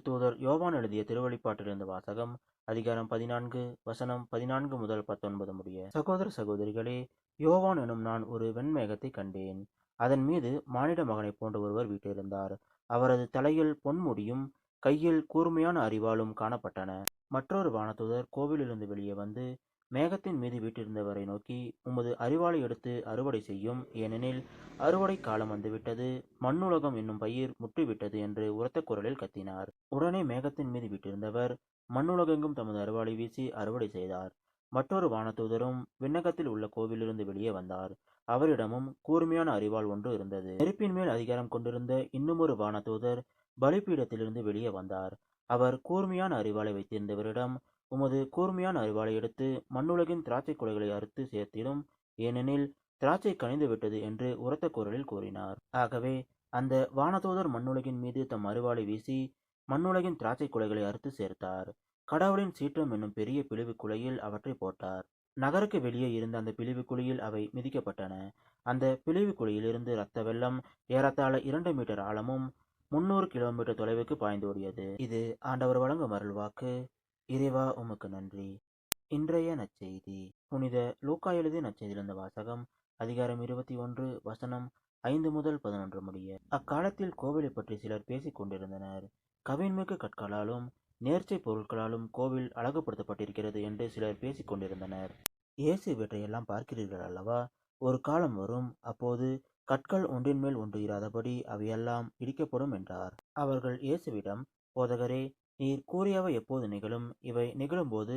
திருத்தூதர் யோவான் எழுதிய திருவெளிப்பாட்டிலிருந்து வாசகம். அதிகாரம் 14, வசனம் 14 முதல் 19 முடிய. சகோதர சகோதரிகளே, யோவான் எனும் நான் ஒரு வெண்மேகத்தை கண்டேன். அதன் மீது மானிட மகனைப் போன்ற ஒருவர் வீற்றிருந்தார். அவரது தலையில் பொன்முடியும் கையில் கூர்மையான அரிவாளும் காணப்பட்டன. மற்றொரு வானதூதர் கோவிலிருந்து வெளியே வந்து மேகத்தின் மீது வீற்றிருந்தவரை நோக்கி, உமது அரிவாளை எடுத்து அறுவடை செய்யும், ஏனெனில் அறுவடை காலம் வந்துவிட்டது, மண்ணுலகம் என்னும் பயிர் முற்றிவிட்டது என்று உரத்த குரலில் கத்தினார். உடனே மேகத்தின் மீது வீற்றிருந்தவர் மண்ணுலகெங்கும் தமது அரிவாளை வீசி அறுவடை செய்தார். மற்றொரு வானதூதரும் விண்ணகத்தில் உள்ள கோவிலிருந்து வெளியே வந்தார். அவரிடமும் கூர்மையான அரிவாள் ஒன்று இருந்தது. நெருப்பின் மேல் அதிகாரம் கொண்டிருந்த இன்னுமொரு வானதூதர் பலிபீடத்திலிருந்து வெளியே வந்தார். அவர் கூர்மையான அரிவாளை வைத்திருந்தவரிடம், உமது கூர்மையான அரிவாளை எடுத்து மண்ணுலகின் திராட்சை குலைகளை அறுத்து சேர்த்திடும், ஏனெனில் திராட்சை கனிந்து விட்டது என்று உரத்த குரலில் கூறினார். ஆகவே அந்த வானதூதர் மண்ணுலகின் மீது தம் அரிவாளை வீசி மண்ணுலகின் திராட்சை குலைகளை அறுத்து சேர்த்தார். கடவுளின் சீற்றம் என்னும் பெரிய பிழிவு குலையில் அவற்றை போட்டார். நகருக்கு வெளியே இருந்த அந்த பிழிவு குழியில் அவை மிதிக்கப்பட்டன. அந்த பிழிவு குழியிலிருந்து இரத்த வெள்ளம் ஏறத்தாழ 2 மீட்டர் ஆழமும் 300 கிலோமீட்டர் தொலைவுக்கு பாய்ந்தோடியது. இது ஆண்டவர் வழங்கும் அருள்வாக்கு. இறைவா உமக்கு நன்றி. இன்றைய நற்செய்தி. புனித லூக்கா எழுதிய நற்செய்தியிலிருந்து வாசகம். அதிகாரம் 21, வசனம் 5 முதல் 11 முடிய. அக்காலத்தில் கோவிலை பற்றி சிலர் பேசிக் கொண்டிருந்தனர். கவின்மிகு கற்களாலும் நேர்ச்சை பொருட்களாலும் கோவில் அழகுபடுத்தப்பட்டிருக்கிறது என்று சிலர் பேசிக் கொண்டிருந்தனர். இயேசு இவற்றையெல்லாம் பார்க்கிறீர்கள் அல்லவா? ஒரு காலம் வரும், அப்போது கற்கள் ஒன்றின் மேல் ஒன்று இராதபடி அவையெல்லாம் இடிக்கப்படும் என்றார். அவர்கள் இயேசுவிடம், போதகரே, நீர் கூறியவை எப்போது நிகழும்? இவை நிகழும்போது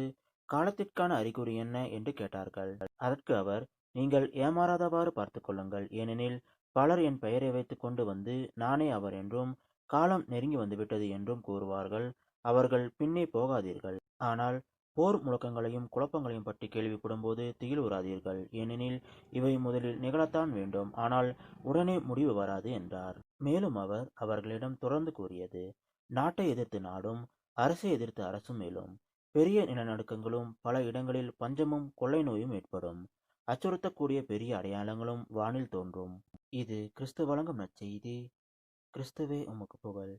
காலத்திற்கான அறிகுறி என்ன என்று கேட்டார்கள். அதற்கு அவர், நீங்கள் ஏமாறாதவாறு பார்த்து கொள்ளுங்கள், ஏனெனில் பலர் என் பெயரை வைத்து கொண்டு வந்து நானே அவர் என்றும் காலம் நெருங்கி வந்துவிட்டது என்றும் கூறுவார்கள். அவர்கள் பின்னே போகாதீர்கள். ஆனால் போர் முழக்கங்களையும் குழப்பங்களையும் பற்றி கேள்விப்படும்போது திகிலுறாதீர்கள், ஏனெனில் இவை முதலில் நிகழத்தான் வேண்டும், ஆனால் உடனே முடிவு வராது என்றார். மேலும் அவர் அவர்களிடம் தொடர்ந்து கூறியது, நாட்டை எதிர்த்து நாடும் அரசை எதிர்த்து அரசும் மேலும் பெரிய நிலநடுக்கங்களும் பல இடங்களில் பஞ்சமும் கொள்ளை நோயும் ஏற்படும். அச்சுறுத்தக்கூடிய பெரிய அடையாளங்களும் வானில் தோன்றும். இது கிறிஸ்து வழங்கும் நற்செய்தி. கிறிஸ்துவே உமக்கு புகழ்.